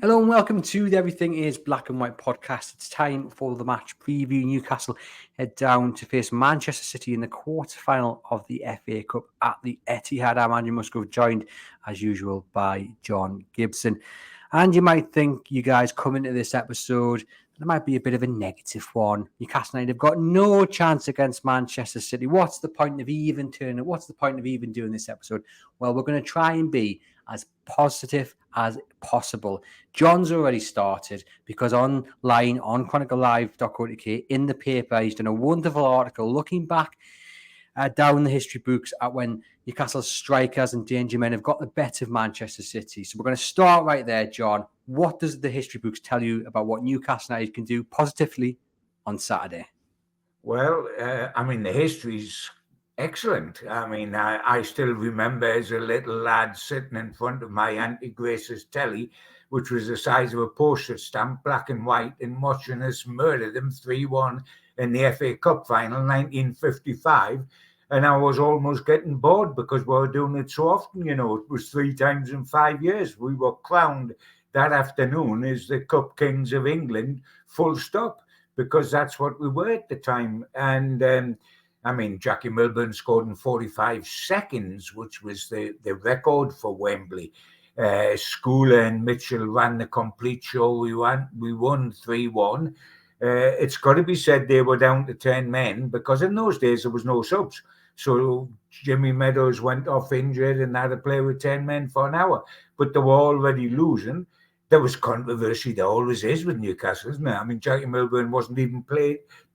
Hello and welcome to the Everything is Black and White podcast. It's time for the match preview. Newcastle head down to face Manchester City in the quarter-final of the FA Cup at the Etihad. I'm Andrew Musgrove, joined as usual by John Gibson. And you might think, you guys, come into this episode, there might be a bit of a negative one. Newcastle United have got no chance against Manchester City. What's the point of even turning it? What's the point of even doing this episode? Well, we're going to try and be as positive as possible. John's already started because online on chroniclelive.co.uk in the paper, he's done a wonderful article looking back down the history books at when Newcastle's strikers and danger men have got the better of Manchester City. So we're going to start right there, John. What does the history books tell you about what Newcastle United can do positively on Saturday? Well, the history's excellent. I still remember as a little lad sitting in front of my Auntie Grace's telly, which was the size of a postage stamp, black and white, and watching us murder them 3-1 in the FA Cup final, 1955. And I was almost getting bored because we were doing it so often. It was 3 times in 5 years. We were crowned that afternoon as the Cup Kings of England, full stop, because that's what we were at the time. And Jackie Milburn scored in 45 seconds, which was the record for Wembley. Schooler and Mitchell ran the complete show. We won 3-1. It's got to be said they were down to 10 men because in those days there was no subs. So Jimmy Meadows went off injured and had to play with 10 men for an hour. But they were already losing. There was controversy. There always is with Newcastle, isn't there? Jackie Milburn wasn't even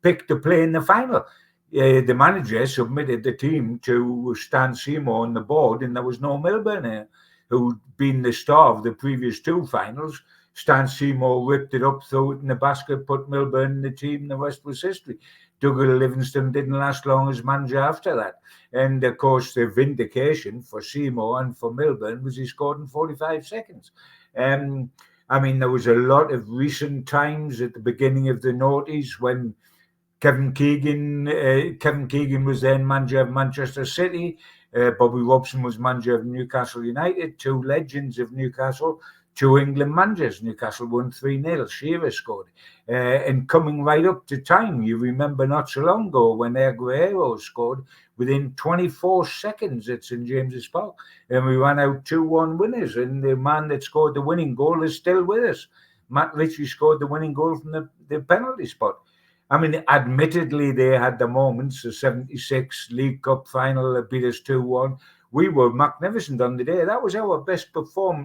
picked to play in the final. The manager submitted the team to Stan Seymour on the board, and there was no Milburn there, who'd been the star of the previous 2 finals. Stan Seymour ripped it up, threw it in the basket, put Milburn in the team, and the rest was history. Dougal Livingston didn't last long as manager after that. And, of course, the vindication for Seymour and for Milburn was he scored in 45 seconds. There was a lot of recent times at the beginning of the noughties when Kevin Keegan was then manager of Manchester City. Bobby Robson was manager of Newcastle United, 2 legends of Newcastle, 2 England managers. Newcastle won 3-0. Shearer scored. And coming right up to time, you remember not so long ago when Aguero scored within 24 seconds at St James's Park. And we ran out 2-1 winners. And the man that scored the winning goal is still with us. Matt Ritchie scored the winning goal from the penalty spot. Admittedly, they had the moments, the 76 League Cup final that beat us 2-1. We were magnificent on the day. That was our best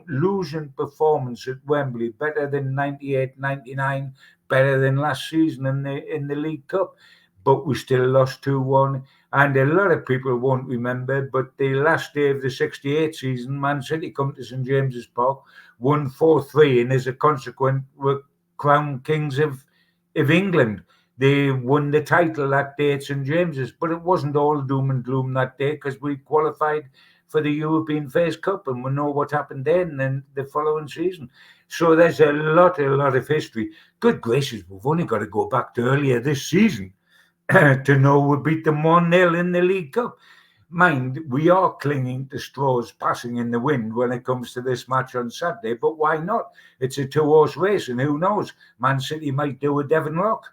losing performance at Wembley, better than 98-99, better than last season in the League Cup. But we still lost 2-1. And a lot of people won't remember, but the last day of the 68 season, Man City come to St James's Park, won 4-3, and as a consequence, were crowned kings of England. They won the title that day at St James's, but it wasn't all doom and gloom that day because we qualified for the European Phase Cup, and we know what happened then and the following season. So there's a lot of history. Good gracious, we've only got to go back to earlier this season to know we beat them 1-0 in the League Cup. Mind, we are clinging to straws passing in the wind when it comes to this match on Saturday, but why not? It's a 2-horse race, and who knows? Man City might do a Devon Lock.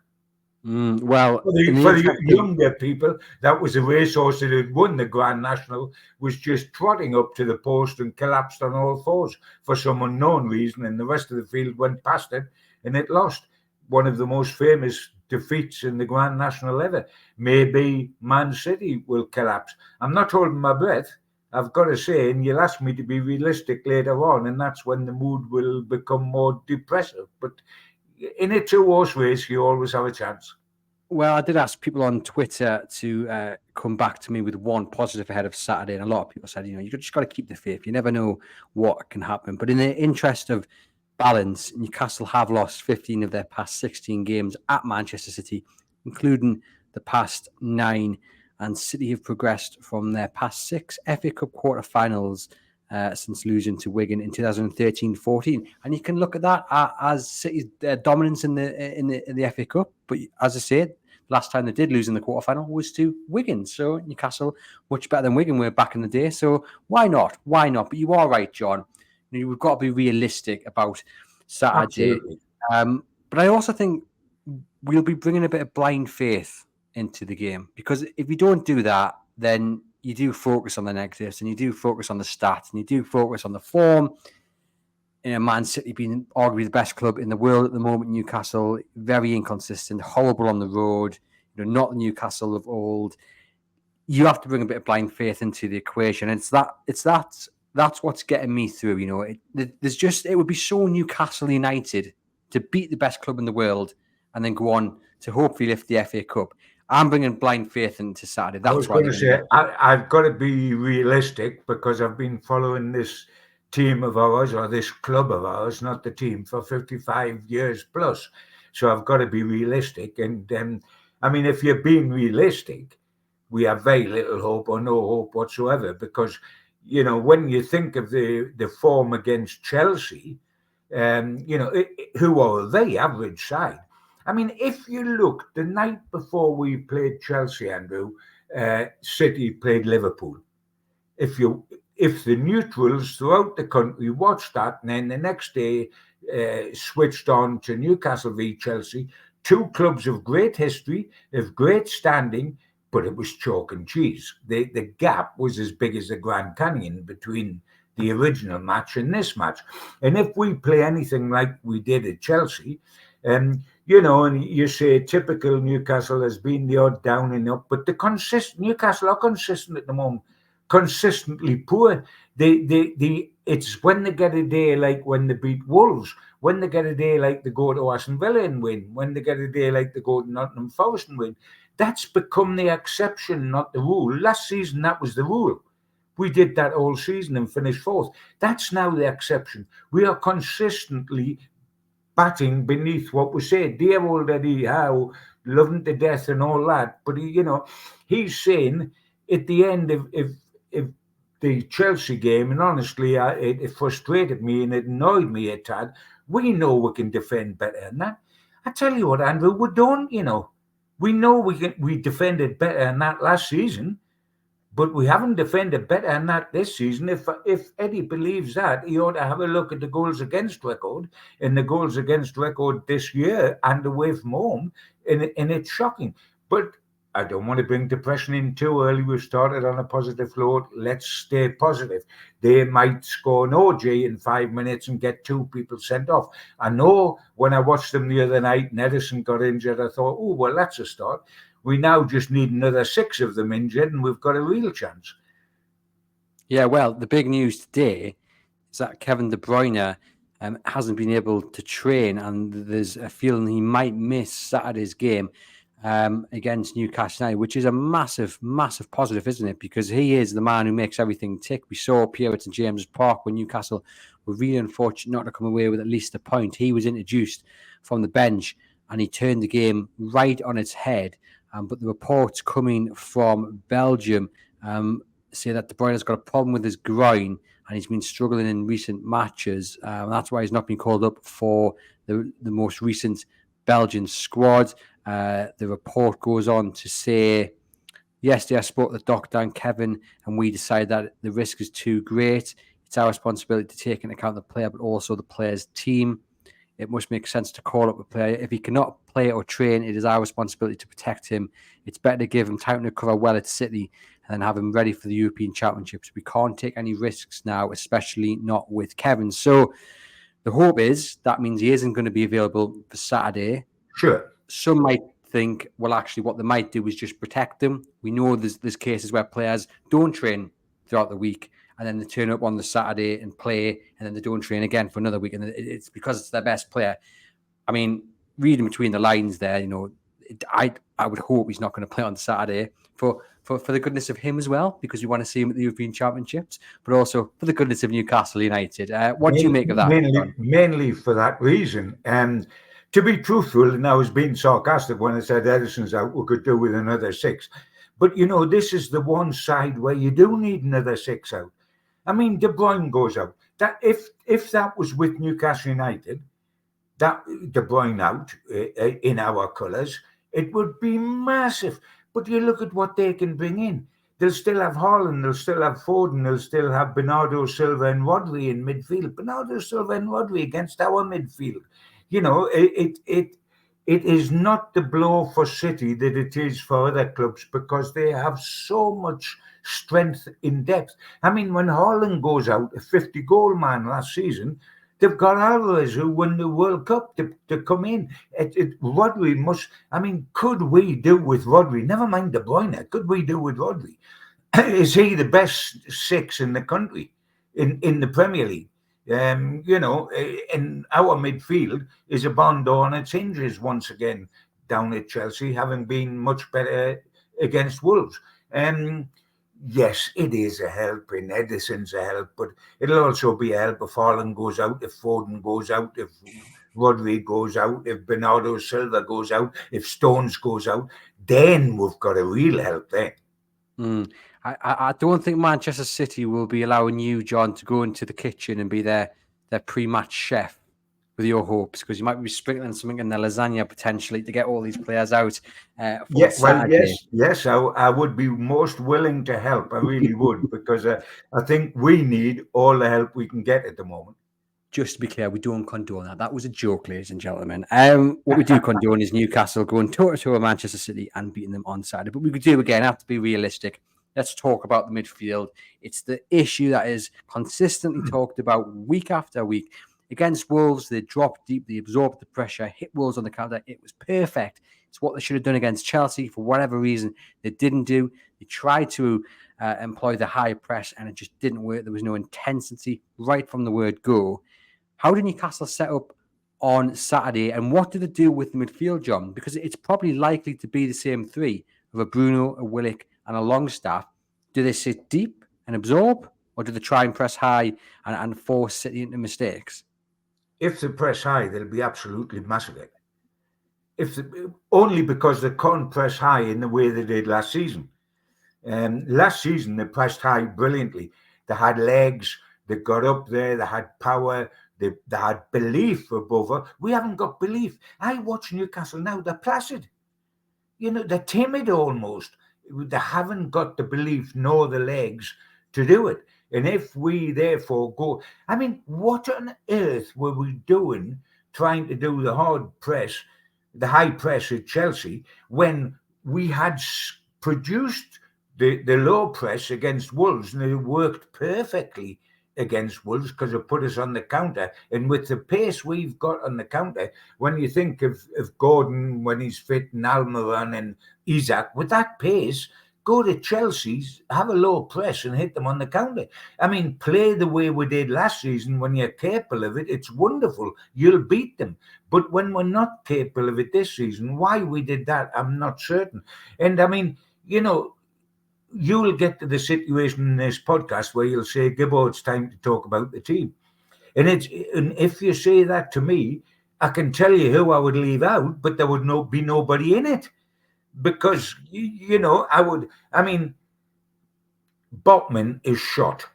Well, for the younger people, that was a racehorse that had won the Grand National, was just trotting up to the post and collapsed on all fours for some unknown reason, and the rest of the field went past it, and it lost. One of the most famous defeats in the Grand National ever. Maybe Man City will collapse. I'm not holding my breath, I've got to say, and you'll ask me to be realistic later on, and that's when the mood will become more depressive. But in a 2-horse race, you always have a chance. Well, I did ask people on Twitter to come back to me with one positive ahead of Saturday, and a lot of people said, you just got to keep the faith. You never know what can happen. But in the interest of balance, Newcastle have lost 15 of their past 16 games at Manchester City, including the past 9. And City have progressed from their past 6 FA Cup quarter-finals since losing to Wigan in 2013-14, and you can look at that as City's dominance in the FA Cup. But as I said, last time they did lose in the quarterfinal was to Wigan. So Newcastle much better than Wigan were back in the day. So why not? But you are right, John. We've got to be realistic about Saturday. Absolutely. But I also think we'll be bringing a bit of blind faith into the game, because if you don't do that, then you do focus on the negatives and you do focus on the stats and you do focus on the form. Man City being arguably the best club in the world at the moment, Newcastle very inconsistent, horrible on the road, not the Newcastle of old. You have to bring a bit of blind faith into the equation. And that's what's getting me through. It would be so Newcastle United to beat the best club in the world and then go on to hopefully lift the FA Cup. I'm bringing blind faith into Saturday. That's I was going to say, I've got to be realistic, because I've been following this team of ours, or this club of ours, not the team, for 55 years plus. So I've got to be realistic. And I mean, if you're being realistic, we have very little hope or no hope whatsoever, because, when you think of the form against Chelsea, who are a very average side. I mean, if you look, the night before we played Chelsea, Andrew, City played Liverpool. If the neutrals throughout the country watched that, and then the next day switched on to Newcastle v Chelsea, two clubs of great history, of great standing, but it was chalk and cheese. The gap was as big as the Grand Canyon between the original match and this match. And if we play anything like we did at Chelsea, and you say typical Newcastle has been the odd down and up, but Newcastle are consistent at the moment, consistently poor. It's when they get a day like when they beat Wolves, when they get a day like they go to Aston Villa and win, when they get a day like they go to Nottingham Forest and win. That's become the exception, not the rule. Last season, that was the rule. We did that all season and finished fourth. That's now the exception. We are consistently batting beneath what we say. Dear old Eddie Howe, loving to death and all that. But he's saying at the end of the Chelsea game, and honestly, it frustrated me and it annoyed me a tad. We know we can defend better than that. I tell you what, Andrew, we don't. We know we defended better than that last season. But we haven't defended better than that this season. If Eddie believes that, he ought to have a look at the goals against record, and the goals against record this year and away from home, and it's shocking. But I don't want to bring depression in too early. We've started on a positive note. Let's stay positive. They might score an OJ in 5 minutes and get two people sent off. I know when I watched them the other night and Edison got injured, I thought, oh, well, that's a start. We now just need another 6 of them injured, and we've got a real chance. Yeah, well, the big news today is that Kevin De Bruyne hasn't been able to train, and there's a feeling he might miss Saturday's game against Newcastle United, which is a massive, massive positive, isn't it? Because he is the man who makes everything tick. We saw Pierre at St James's Park when Newcastle were really unfortunate not to come away with at least a point. He was introduced from the bench, and he turned the game right on its head. But the reports coming from Belgium say that De Bruyne has got a problem with his groin, and he's been struggling in recent matches. That's why he's not been called up for the most recent Belgian squad. The report goes on to say, yesterday I spoke to the doctor and Kevin, and we decided that the risk is too great. It's our responsibility to take into account the player, but also the player's team. It must make sense to call up a player. If he cannot play or train, it is our responsibility to protect him. It's better to give him time to recover well at City and then have him ready for the European Championships. We can't take any risks now, especially not with Kevin. So the hope is that means he isn't going to be available for Saturday. Sure. Some might think, well, actually, what they might do is just protect him. We know there's cases where players don't train throughout the week, and then they turn up on the Saturday and play, and then they don't train again for another week, and it's because it's their best player. I mean, reading between the lines there, I would hope he's not going to play on Saturday for the goodness of him as well, because we want to see him at the European Championships, but also for the goodness of Newcastle United. What do you make of that? Mainly for that reason. To be truthful, and I was being sarcastic when I said Edison's out, we could do with another 6. But, this is the one side where you do need another 6 out. I mean, De Bruyne goes out. That if that was with Newcastle United, that De Bruyne out in our colours, it would be massive. But you look at what they can bring in. they'll still have Haaland, they'll still have Foden, they'll still have Bernardo Silva and Rodri in midfield. Bernardo Silva and Rodri against our midfield. It is not the blow for City that it is for other clubs because they have so much strength in depth. I mean, when Haaland goes out, a 50-goal man last season, they've got Ayoze who won the World Cup to come in. Rodri must. I mean, could we do with Rodri? Never mind De Bruyne. Could we do with Rodri? Is he the best 6 in the country in the Premier League? And our midfield is a bond on its hinges once again down at Chelsea, having been much better against Wolves. Yes, it is a help, and Edison's a help, but it'll also be a help if Haaland goes out, if Foden goes out, if Rodri goes out, if Bernardo Silva goes out, if Stones goes out, then we've got a real help there. I don't think Manchester City will be allowing you, John, to go into the kitchen and be their pre-match chef with your hopes, because you might be sprinkling something in the lasagna potentially to get all these players out for Saturday. Yes, I would be most willing to help. I really would, because I think we need all the help we can get at the moment. Just to be clear, we don't condone that. That was a joke, ladies and gentlemen. What we do condone is Newcastle going toe-to-toe with Manchester City and beating them on Saturday. But we could do, again, have to be realistic. Let's talk about the midfield. It's the issue that is consistently talked about week after week. Against Wolves, they dropped deep, they absorbed the pressure, hit Wolves on the counter. It was perfect. It's what they should have done against Chelsea. For whatever reason, they didn't do. They tried to employ the high press, and it just didn't work. There was no intensity right from the word go. How did Newcastle set up on Saturday, and what did they do with the midfield, John? Because it's probably likely to be the same three of a Bruno, a Willock, and a Longstaff. Do they sit deep and absorb, or do they try and press high and force City into mistakes? If they press high, they'll be absolutely massacred. Only because they can't press high in the way they did last season. Last season, they pressed high brilliantly. They had legs, they got up there, they had power, they had belief above her. We haven't got belief. I watch Newcastle now, they're placid. They're timid almost. They haven't got the belief nor the legs to do it. And if we therefore go, I mean, what on earth were we doing trying to do the hard press, the high press at Chelsea, when we had produced the low press against Wolves, and it worked perfectly against Wolves because it put us on the counter. And with the pace we've got on the counter, when you think of Gordon when he's fit and Almiron and Isaac, with that pace, go to Chelsea's, have a low press and hit them on the counter. I mean, play the way we did last season. When you're capable of it, it's wonderful. You'll beat them. But when we're not capable of it this season, why we did that, I'm not certain. And I mean, you'll get to the situation in this podcast where you'll say, Gibbo, it's time to talk about the team. And if you say that to me, I can tell you who I would leave out, but there would be nobody in it. Because, Botman is shot.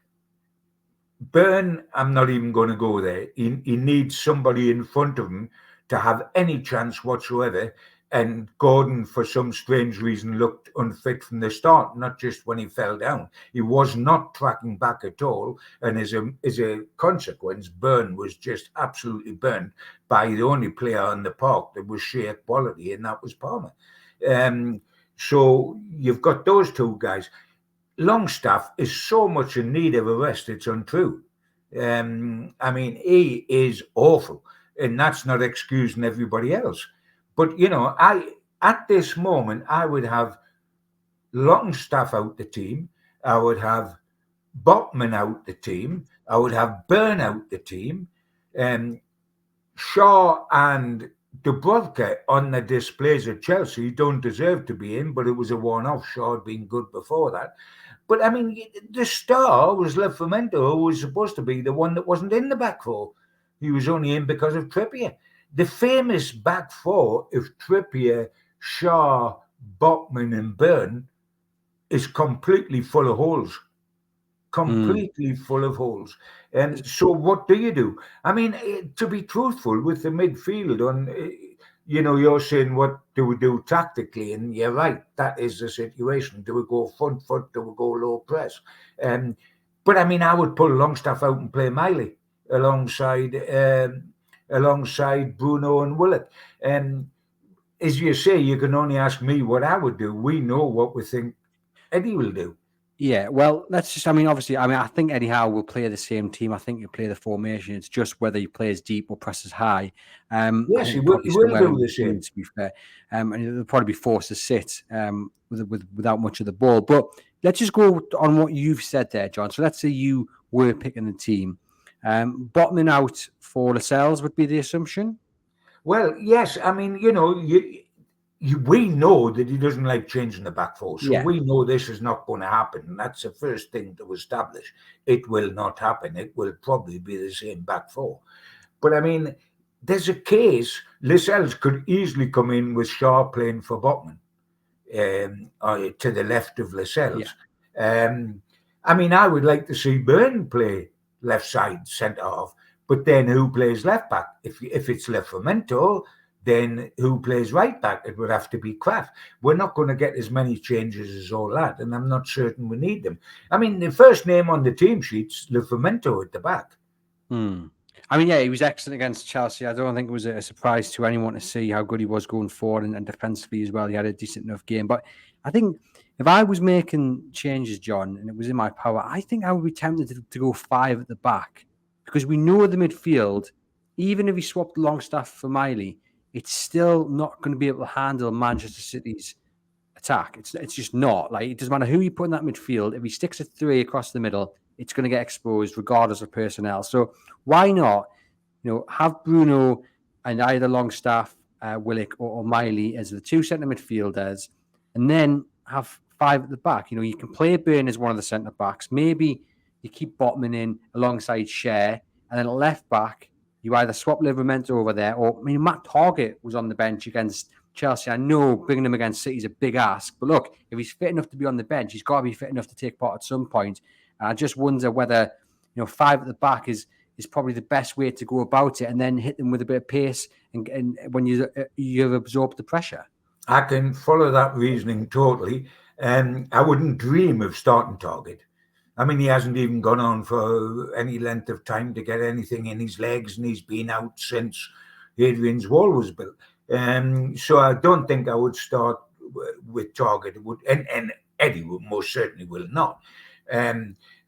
Burn, I'm not even going to go there. He needs somebody in front of him to have any chance whatsoever. And Gordon, for some strange reason, looked unfit from the start, not just when he fell down. He was not tracking back at all. And as a consequence, Burn was just absolutely burned by the only player on the park that was sheer quality, and that was Palmer. So you've got those two guys. Longstaff is so much in need of a rest, it's untrue. He is awful, and that's not excusing everybody else. But, at this moment, I would have Longstaff out the team. I would have Botman out the team. I would have Burn out the team. Shaw and Dubravka on the displays at Chelsea don't deserve to be in, but it was a one-off. Shaw had been good before that. But, the star was Livramento, who was supposed to be the one that wasn't in the back four. He was only in because of Trippier. The famous back four of Trippier, Shaw, Botman and Burn is completely full of holes. Completely full of holes. And so what do you do? To be truthful with the midfield, you're saying, what do we do tactically? And you're right, that is the situation. Do we go front foot? Do we go low press? But I mean, I would pull Longstaff out and play Miley alongside Bruno and Willett. As you say, you can only ask me what I would do. We know what we think Eddie will do. Yeah, well, obviously, I think Eddie Howe will play the same team. I think he'll play the formation. It's just whether he plays deep or presses high. Yes, he will do the same. To be fair, and he'll probably be forced to sit without much of the ball. But let's just go on what you've said there, John. So let's say you were picking the team. Bottoming out for Lascelles would be the assumption. Well, yes. I mean, we know that he doesn't like changing the back four. So we know this is not going to happen. And that's the first thing to establish. It will not happen. It will probably be the same back four. But I mean, there's a case. Lascelles could easily come in with Shaw playing for Botman to the left of Lascelles. Yeah. I mean, I would like to see Bruyne play left side centre half. But then who plays left back? If it's Livramento, then who plays right back? It would have to be Kraft. We're not going to get as many changes as all that, and I'm not certain we need them. I mean, the first name on the team sheet's Livramento at the back. I mean, yeah, he was excellent against Chelsea. I don't think it was a surprise to anyone to see how good he was going forward and defensively as well. He had a decent enough game. But I think if I was making changes, John, and it was in my power, I think I would be tempted to go 5 at the back. Because we know the midfield, even if he swapped Longstaff for Miley, it's still not going to be able to handle Manchester City's attack. It's just not. Like, it doesn't matter who you put in that midfield. If he sticks a 3 across the middle, it's going to get exposed regardless of personnel. So why not, have Bruno and either Longstaff, Willock or Miley as the 2 centre midfielders, and then have 5 at the back. You can play Burn as one of the centre backs. Maybe you keep Botman in alongside Cher, and then left back, you either swap Livramento over there, or Matt Targett was on the bench against Chelsea. I know bringing him against City is a big ask, but look, if he's fit enough to be on the bench, he's got to be fit enough to take part at some point. And I just wonder whether 5 at the back is probably the best way to go about it, and then hit them with a bit of pace and when you've absorbed the pressure. I can follow that reasoning totally. I wouldn't dream of starting Targett. I mean, he hasn't even gone on for any length of time to get anything in his legs, and he's been out since Adrian's wall was built. So I don't think I would start with Targett. And Eddie most certainly will not.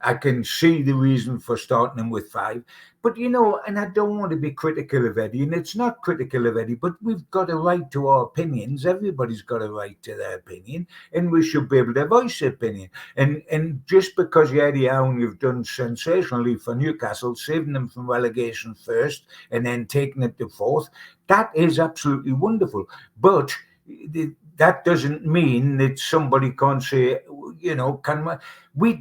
I can see the reason for starting him with 5. But, and I don't want to be critical of Eddie, and it's not critical of Eddie, but we've got a right to our opinions. Everybody's got a right to their opinion, and we should be able to voice their opinion. And just because you're Eddie Howe and you've done sensationally for Newcastle, saving them from relegation first and then taking it to 4th, that is absolutely wonderful. But that doesn't mean that somebody can't say, we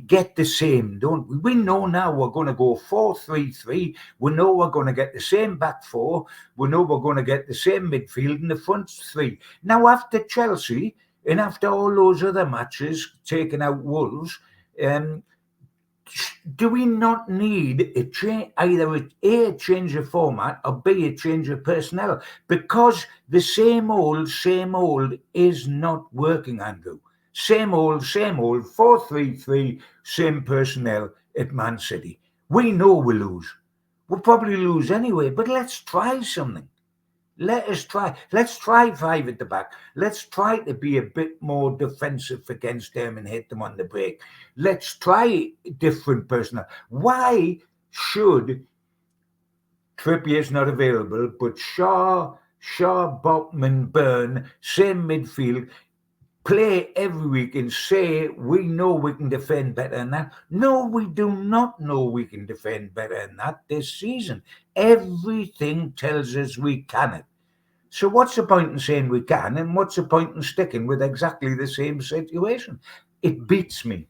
get the same, don't we? We know now we're going to go 4-3-3. We know we're going to get the same back 4. We know we're going to get the same midfield and the front 3. Now, after Chelsea and after all those other matches, taking out Wolves, do we not need a change, either A, change of format, or B, a change of personnel? Because the same old is not working, Andrew. Same old, 4-3-3, same personnel at Man City. We know we lose. We'll probably lose anyway, but let's try something. Let us try. Let's try 5 at the back. Let's try to be a bit more defensive against them and hit them on the break. Let's try different personnel. Why should Trippier's not available, but Shaw, Botman, Burn, same midfield, play every week and say we know we can defend better than that? No, we do not know we can defend better than that this season. Everything tells us we cannot. So what's the point in saying we can, and what's the point in sticking with exactly the same situation? It beats me.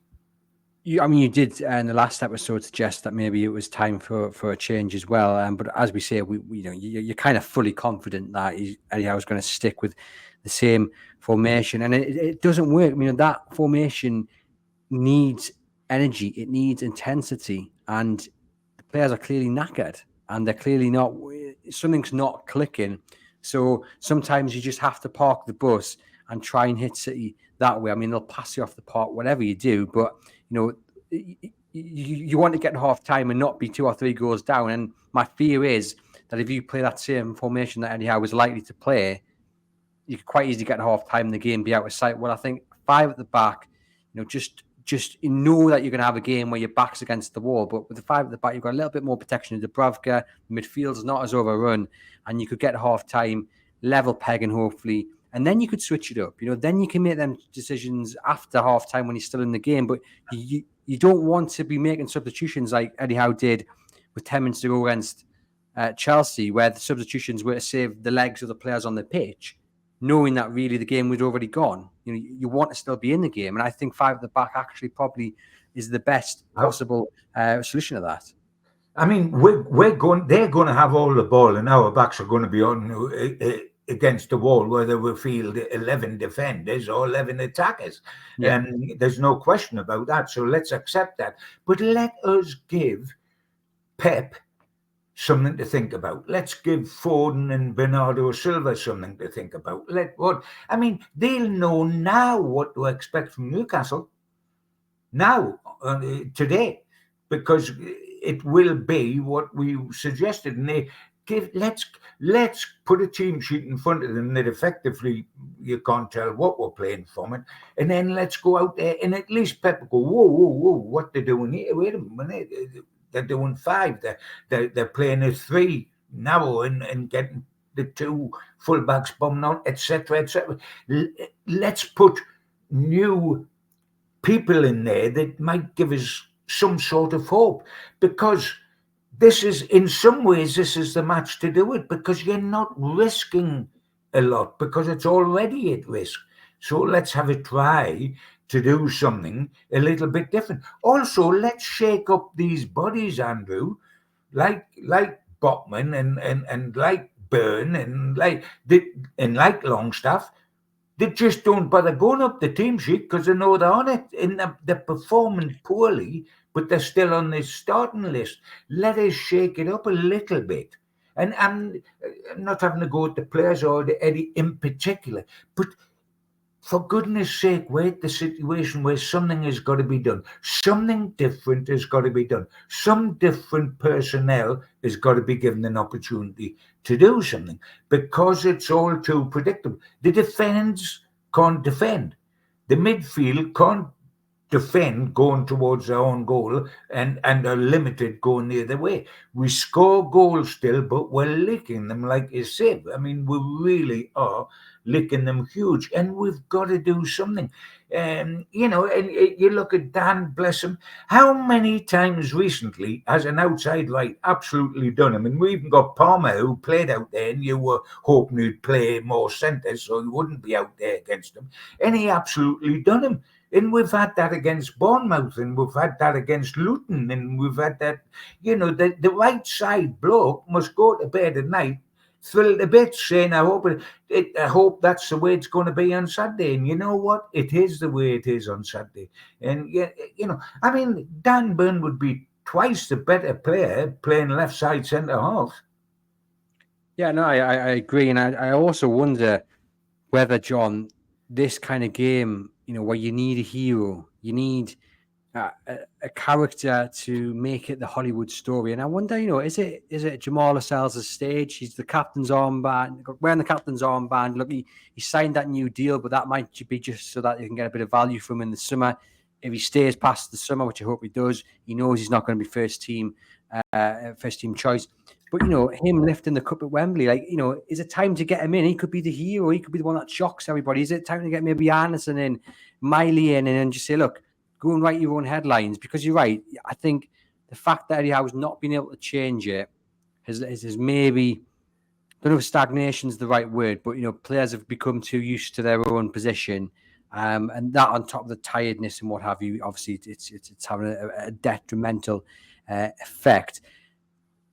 You did in the last episode suggest that maybe it was time for a change as well. But as we say, you're kind of fully confident that Eddie Howe's going to stick with the same formation, and it doesn't work. That formation needs energy, it needs intensity, and the players are clearly knackered, and they're clearly not. Something's not clicking So sometimes you just have to park the bus and try and hit City that way. I mean, they'll pass you off the park, whatever you do, but you want to get half time and not be 2 or 3 goals down. And my fear is that if you play that same formation that Eddie Howe was likely to play, you could quite easily get half time in the game, be out of sight. Well, I think 5 at the back, just know that you're going to have a game where your back's against the wall. But with the 5 at the back, you've got a little bit more protection. Dubravka, midfield's not as overrun, and you could get half time, level pegging hopefully, and then you could switch it up. Then you can make them decisions after half time when you're still in the game. But you don't want to be making substitutions like Eddie Howe did with 10 minutes to go against Chelsea, where the substitutions were to save the legs of the players on the pitch, knowing that really the game was already gone. You want to still be in the game. And I think 5 at the back actually probably is the best possible solution to that. I mean, they're going to have all the ball, and our backs are going to be on against the wall, whether we field 11 defenders or 11 attackers. Yeah. There's no question about that. So let's accept that. But let us give Pep something to think about. Let's give Foden and Bernardo Silva something to think about. They'll know now what to expect from Newcastle now, today, because it will be what we suggested. And let's put a team sheet in front of them that effectively you can't tell what we're playing from it, and then let's go out there and at least Pep go, whoa, what they're doing here? Wait a minute. They're doing 5. They're playing a 3 now and getting the 2 fullbacks bombed out, etc., etc. Let's put new people in there that might give us some sort of hope, because this is, in some ways, this is the match to do it, because you're not risking a lot, because it's already at risk. So let's have a try to do something a little bit different. Also, let's shake up these bodies, Andrew, like Botman and like Byrne and like Longstaff. They just don't bother going up the team sheet because they know they're on it, and they're performing poorly, but they're still on the starting list. Let us shake it up a little bit. And I'm not having to go at the players or the Eddie in particular, but for goodness sake, wait the situation where something has got to be done. Something different has got to be done. Some different personnel has got to be given an opportunity to do something, because it's all too predictable. The defenders can't defend. The midfield can't defend going towards their own goal and are limited going the other way. We score goals still, but we're licking them like a sieve. I mean, we really are licking them huge, and we've got to do something. And you look at Dan, bless him, how many times recently has an outside right absolutely done him? And we even got Palmer, who played out there, and you were hoping he'd play more centre so he wouldn't be out there against him, and he absolutely done him. And we've had that against Bournemouth, and we've had that against Luton, and we've had that, the right side bloke must go to bed at night thrilled a bit, saying, I hope that's the way it's going to be on Saturday. And you know what? It is the way it is on Saturday. And, Dan Burn would be twice the better player playing left side centre half. Yeah, no, I agree. And I also wonder whether, John, this kind of game, where you need a hero, you need a character to make it the Hollywood story. And I wonder, is it Jamal Lascelles' stage? He's the captain's armband, wearing the captain's armband. Look, he signed that new deal, but that might be just so that you can get a bit of value from him in the summer. If he stays past the summer, which I hope he does, he knows he's not going to be first team choice. But, him lifting the cup at Wembley, is it time to get him in? He could be the hero. He could be the one that shocks everybody. Is it time to get maybe Anderson in, Miley in, and just say, look, go and write your own headlines? Because you're right. I think the fact that Eddie Howe's not been able to change it has maybe, I don't know if stagnation is the right word, but, players have become too used to their own position. And that on top of the tiredness and what have you, obviously it's having a detrimental effect.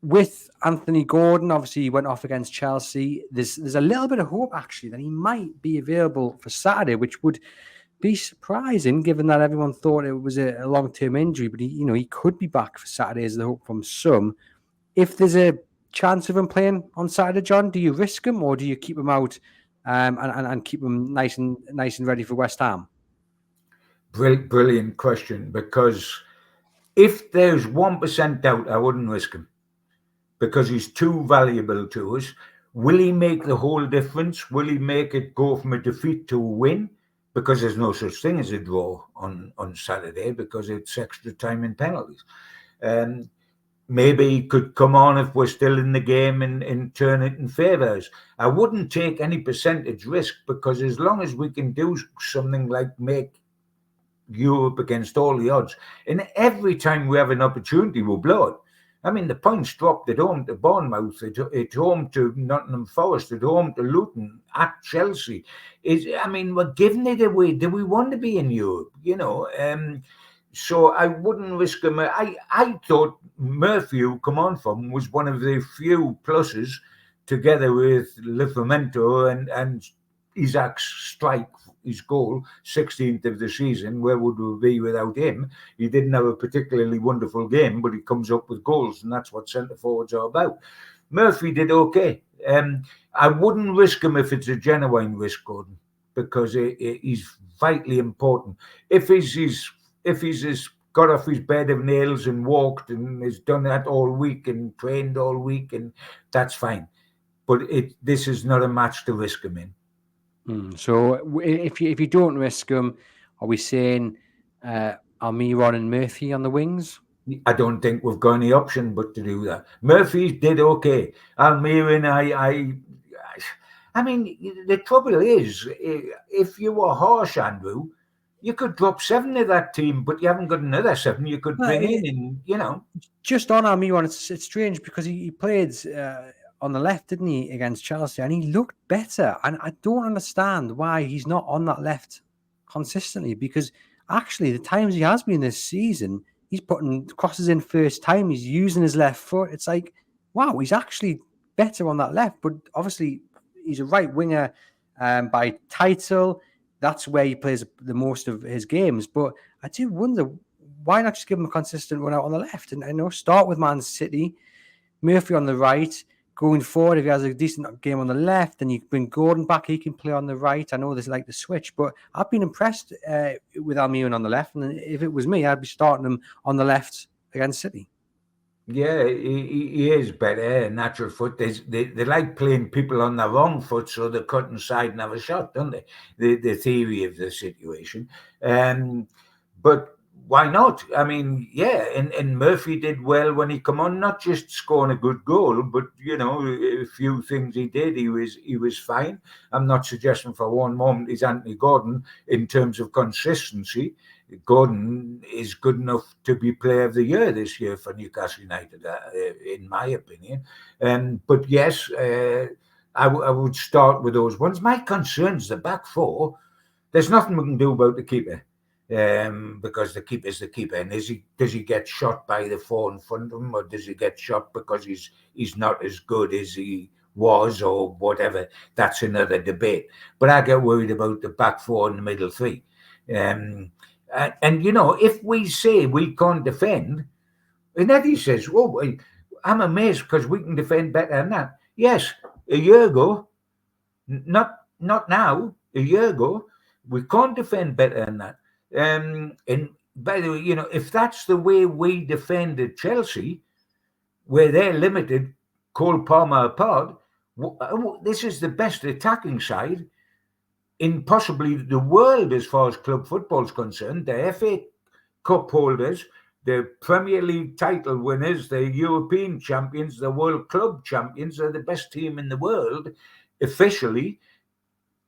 With Anthony Gordon, obviously he went off against Chelsea. There's a little bit of hope actually that he might be available for Saturday, which would be surprising given that everyone thought it was a long-term injury. But he could be back for Saturday, is the hope from some. If there's a chance of him playing on Saturday, John? Do you risk him or do you keep him out and keep him nice and ready for West Ham? Brilliant question, because if there's 1% doubt, I wouldn't risk him because he's too valuable to us. Will he make the whole difference? Will he make it go from a defeat to a win? Because there's no such thing as a draw on Saturday because it's extra time and penalties. Maybe he could come on if we're still in the game and turn it in favours. I wouldn't take any percentage risk because as long as we can do something like make Europe against all the odds, and every time we have an opportunity, we'll blow it. I mean, the points dropped at home to Bournemouth, at home to Nottingham Forest, at home to Luton, at Chelsea. We're giving it away. Do we want to be in Europe? So I wouldn't risk him. I thought Murphy, who come on from, was one of the few pluses, together with Livramento and Isaac's strike, his goal, 16th of the season. Where would we be without him? He didn't have a particularly wonderful game, but he comes up with goals, and that's what centre forwards are about. Murphy did okay. I wouldn't risk him if it's a genuine risk, Gordon, because he's vitally important. If he's got off his bed of nails and walked and has done that all week and trained all week, and that's fine. But this is not a match to risk him in. So if you don't risk him, are we saying Almiron and Murphy on the wings? I don't think we've got any option but to do that. Murphy did okay. Almiron, I mean, the trouble is, if you were harsh, Andrew, you could drop 7 of that team, but you haven't got another 7 you could bring in, and. Just on Almiron, it's strange because he played on the left, didn't he, against Chelsea, and he looked better. And I don't understand why he's not on that left consistently, because actually the times he has been this season, he's putting crosses in first time, he's using his left foot. It's like, wow, he's actually better on that left. But obviously he's a right winger by title. That's where he plays the most of his games. But I do wonder, why not just give him a consistent run out on the left? And I know, start with Man City, Murphy on the right. Going forward, if he has a decent game on the left, then you bring Gordon back, he can play on the right. I know there's like the switch, but I've been impressed with Almiron on the left. And if it was me, I'd be starting him on the left against City. Yeah, he is better, natural foot. They like playing people on the wrong foot so they cut inside and have a shot, don't they? The theory of the situation. But why not? I mean, yeah, and Murphy did well when he come on, not just scoring a good goal, but, a few things he did, he was fine. I'm not suggesting for one moment he's Anthony Gordon in terms of consistency. Gordon is good enough to be player of the year this year for Newcastle United, in my opinion. But yes, I would start with those ones. My concern's the back four. There's nothing we can do about the keeper. Because the keeper's the keeper, and does he get shot by the four in front of him, or does he get shot because he's not as good as he was, or whatever? That's another debate. But I get worried about the back four and the middle three. And if we say we can't defend, and Eddie says, "Oh, I'm amazed because we can defend better than that." Yes, a year ago, not now. A year ago, we can't defend better than that. And by the way, if that's the way we defended Chelsea, where they're limited, Cole Palmer apart, this is the best attacking side in possibly the world as far as club football is concerned. The FA Cup holders, the Premier League title winners, the European champions, the World Club champions, are the best team in the world officially.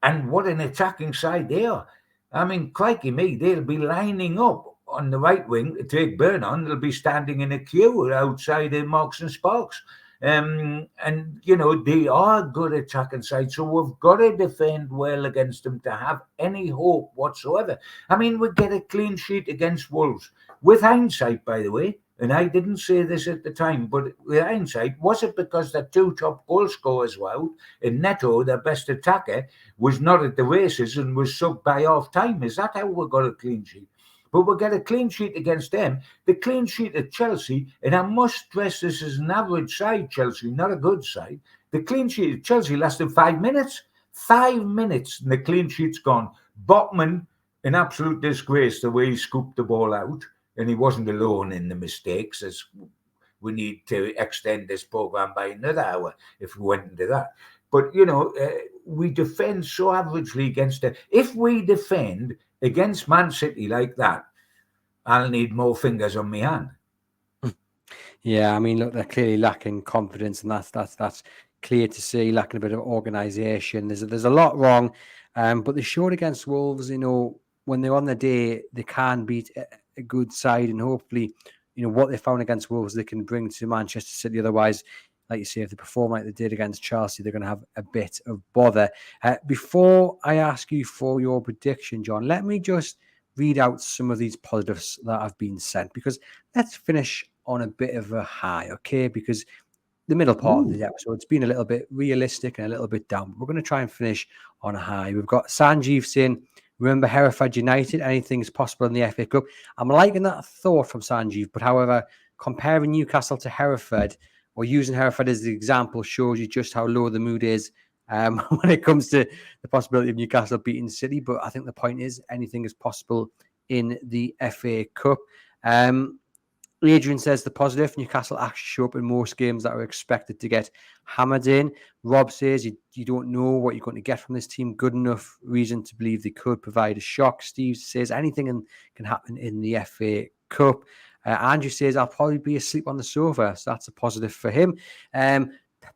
And what an attacking side they are. I mean, crikey me, they'll be lining up on the right wing to take Burn on. They'll be standing in a queue outside in Marks and Sparks. And they are good attacking side. So we've got to defend well against them to have any hope whatsoever. I mean, we get a clean sheet against Wolves. With hindsight, by the way, and I didn't say this at the time, but with hindsight, was it because the 2 top goal scorers were out and Neto, their best attacker, was not at the races and was subbed by half time? Is that how we got a clean sheet? but we'll get a clean sheet against them. The clean sheet at Chelsea, and I must stress this is an average side, Chelsea, not a good side. The clean sheet at Chelsea lasted 5 minutes. 5 minutes and the clean sheet's gone. Botman, an absolute disgrace the way he scooped the ball out, and he wasn't alone in the mistakes, as we need to extend this programme by another hour if we went into that. But, we defend so averagely against it. If we defend against Man City like that, I'll need more fingers on my hand. Yeah, I mean, look, they're clearly lacking confidence, and that's clear to see, lacking a bit of organisation. There's a lot wrong, but they showed against Wolves, when they're on the day, they can beat a good side, and hopefully, what they found against Wolves, they can bring to Manchester City. Otherwise, like you say, if they perform like they did against Chelsea, they're going to have a bit of bother. Before I ask you for your prediction, John, let me just read out some of these positives that have been sent, because let's finish on a bit of a high, okay? Because the middle part of the episode's been a little bit realistic and a little bit down. We're going to try and finish on a high. We've got Sanjeev saying, remember Hereford United, anything is possible in the FA Cup. I'm liking that thought from Sanjeev, but however, comparing Newcastle to Hereford, or using Hereford as the example, shows you just how low the mood is when it comes to the possibility of Newcastle beating City. But I think the point is anything is possible in the FA Cup. Adrian says the positive, Newcastle actually show up in most games that are expected to get hammered in. Rob says you don't know what you're going to get from this team. Good enough reason to believe they could provide a shock. Steve says anything can happen in the FA Cup. Andrew says I'll probably be asleep on the sofa, so that's a positive for him.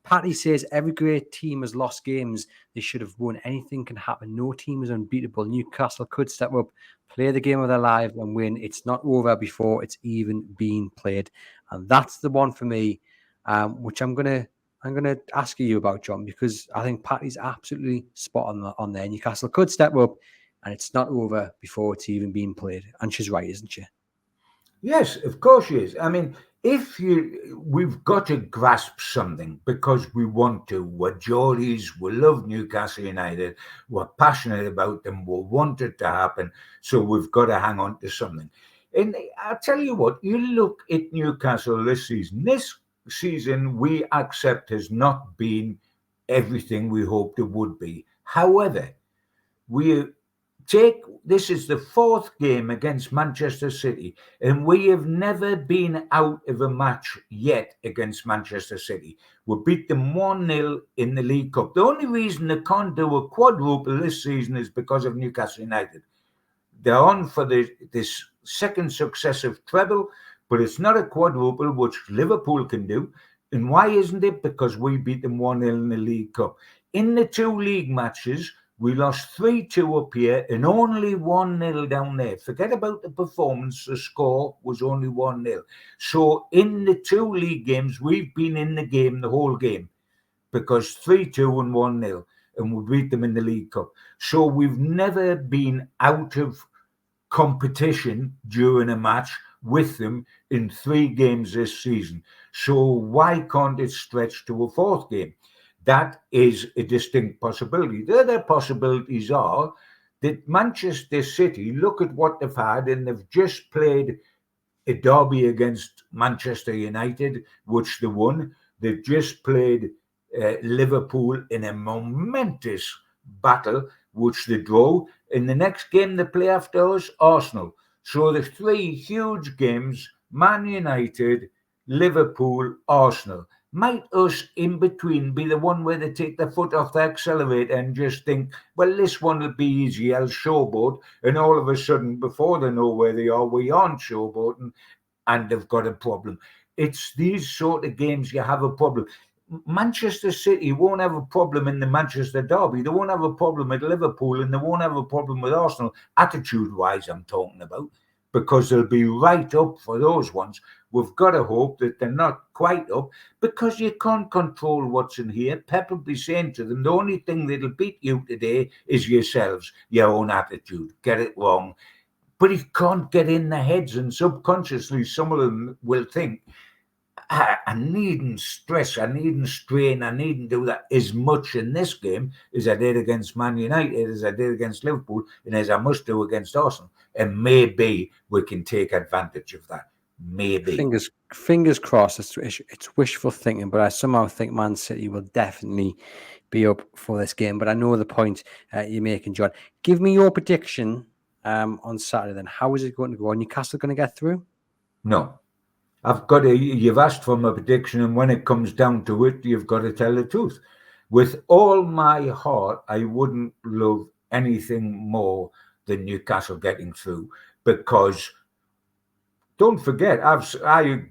Patty says every great team has lost games they should have won. Anything can happen. No team is unbeatable. Newcastle could step up, play the game of their life and win. It's not over before it's even been played. And that's the one for me, which I'm gonna ask you about, John, because I think Patty's absolutely spot on there. Newcastle could step up, and it's not over before it's even been played. And she's right, isn't she? Yes, of course she is. I mean, we've got to grasp something, because we want to. We're Geordies, we love Newcastle United, we're passionate about them, we want it to happen, so we've got to hang on to something. And I'll tell you what, you look at Newcastle this season we accept has not been everything we hoped it would be. However, this is the fourth game against Manchester City, and we have never been out of a match yet against Manchester City. We beat them 1-0 in the League Cup. The only reason they can't do a quadruple this season is because of Newcastle United. They're on for this second successive treble, but it's not a quadruple, which Liverpool can do. And why isn't it? Because we beat them 1-0 in the League Cup. In the two league matches, we lost 3-2 up here and only 1-0 down there. Forget about the performance. The score was only 1-0. So in the two league games, we've been in the game the whole game, because 3-2 and 1-0, and we beat them in the League Cup. So we've never been out of competition during a match with them in 3 games this season. So why can't it stretch to a fourth game? That is a distinct possibility. The other possibilities are that Manchester City, look at what they've had, and they've just played a derby against Manchester United, which they won. They've just played Liverpool in a momentous battle, which they draw. In the next game they play after us, Arsenal. So there's 3 huge games, Man United, Liverpool, Arsenal. Might us in between be the one where they take their foot off the accelerator and just think, well, this one will be easy, I'll showboat, and all of a sudden, before they know where they are, we aren't showboating, and they've got a problem. It's these sort of games you have a problem. Manchester City won't have a problem in the Manchester derby. They won't have a problem at Liverpool, and they won't have a problem with Arsenal, attitude-wise I'm talking about, because they'll be right up for those ones. We've got to hope that they're not quite up, because you can't control what's in here. Pep will be saying to them, the only thing that'll beat you today is yourselves, your own attitude. Get it wrong. But he can't get in their heads, and subconsciously some of them will think, I needn't stress, I needn't strain, I needn't do that as much in this game as I did against Man United, as I did against Liverpool, and as I must do against Arsenal. And maybe we can take advantage of that. Maybe. Fingers crossed. It's wishful thinking, but I somehow think Man City will definitely be up for this game. But I know the point you're making, John. Give me your prediction on Saturday. Then, how is it going to go? Are Newcastle going to get through? No. You've asked for my prediction, and when it comes down to it, you've got to tell the truth. With all my heart, I wouldn't love anything more than Newcastle getting through, because don't forget, I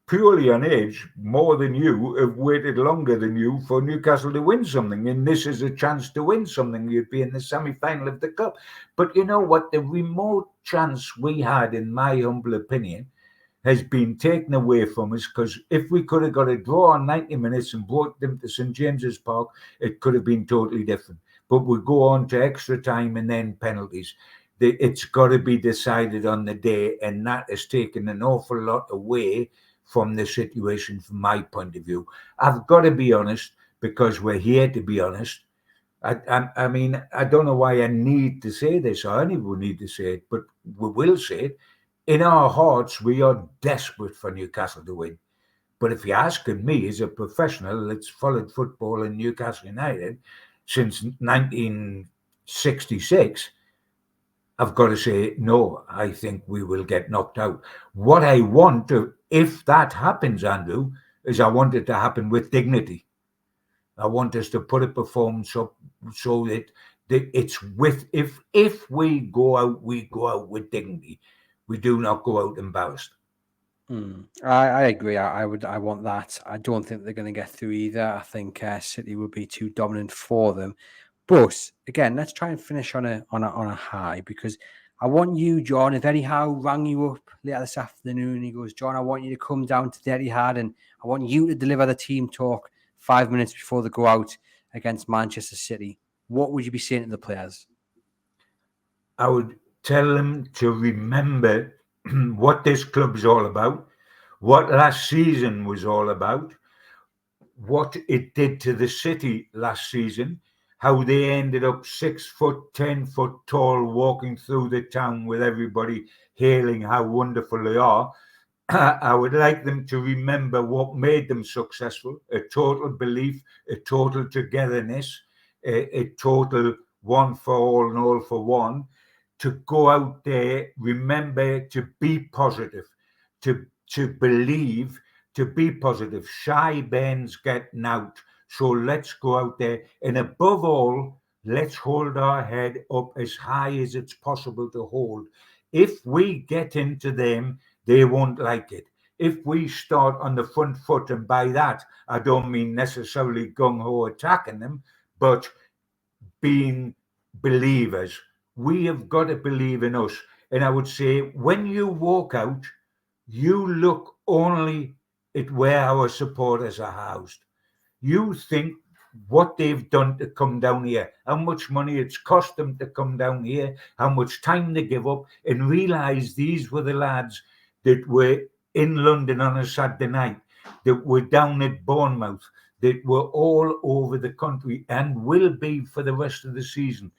purely on age, more than you, have waited longer than you for Newcastle to win something, and this is a chance to win something. You'd be in the semi-final of the Cup. But you know what? The remote chance we had, in my humble opinion, has been taken away from us, because if we could have got a draw on 90 minutes and brought them to St James's Park, it could have been totally different. But we go on to extra time and then penalties. It's got to be decided on the day, and that has taken an awful lot away from the situation from my point of view. I've got to be honest, because we're here to be honest. I mean, I don't know why I need to say this, or anyone need to say it, but we will say it. In our hearts, we are desperate for Newcastle to win. But if you're asking me, as a professional that's followed football in Newcastle United since 1966, I've got to say, no, I think we will get knocked out. What I want to, if that happens, Andrew, is I want it to happen with dignity. I want us to put a performance up so that it's with, if we go out with dignity. We do not go out embarrassed. I agree. I want that. I don't think they're going to get through either. I think City will be too dominant for them. But again, let's try and finish on a high, because I want you, John. If Eddie Howe rang you up later this afternoon, he goes, John, I want you to come down to the Etihad and I want you to deliver the team talk 5 minutes before they go out against Manchester City. What would you be saying to the players? I would tell them to remember what this club's all about, what last season was all about, what it did to the city last season, how they ended up 6 foot, 10 foot tall, walking through the town with everybody hailing how wonderful they are. I would like them to remember what made them successful: a total belief, a total togetherness, a total one for all and all for one. To go out there, remember to be positive, to believe, to be positive. Shy Ben's getting out, so let's go out there, and above all, let's hold our head up as high as it's possible to hold. If we get into them, they won't like it. If we start on the front foot, and by that I don't mean necessarily gung-ho attacking them, but being believers. We have got to believe in us. And I would say, when you walk out, you look only at where our supporters are housed. You think what they've done to come down here, how much money it's cost them to come down here, how much time they give up, and realise these were the lads that were in London on a Saturday night, that were down at Bournemouth, that were all over the country and will be for the rest of the season.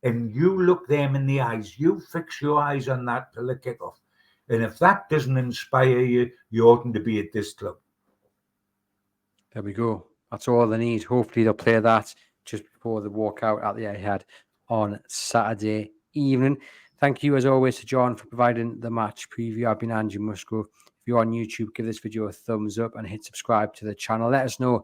And you look them in the eyes, you fix your eyes on that till the kickoff. And if that doesn't inspire you, you oughtn't to be at this club. There we go. That's all they need. Hopefully they'll play that just before they walk out at the Etihad on Saturday evening. Thank you, as always, to John for providing the match preview. I've been Andrew Musgrove. If you're on YouTube, give this video a thumbs up and hit subscribe to the channel. Let us know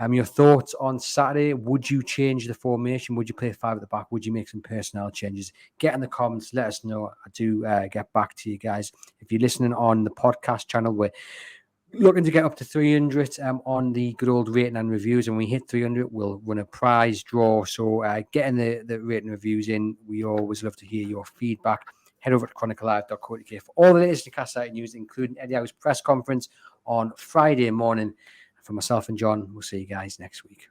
your thoughts on Saturday. Would you change the formation? Would you play 5 at the back? Would you make some personnel changes? Get in the comments. Let us know. I do get back to you guys. If you're listening on the podcast channel, we're looking to get up to 300 on the good old rating and reviews. And when we hit 300, we'll run a prize draw. So getting the rating reviews in, we always love to hear your feedback. Head over to chroniclelive.co.uk for all the latest Newcastle United news, including Eddie Howe's press conference on Friday morning. For myself and John, we'll see you guys next week.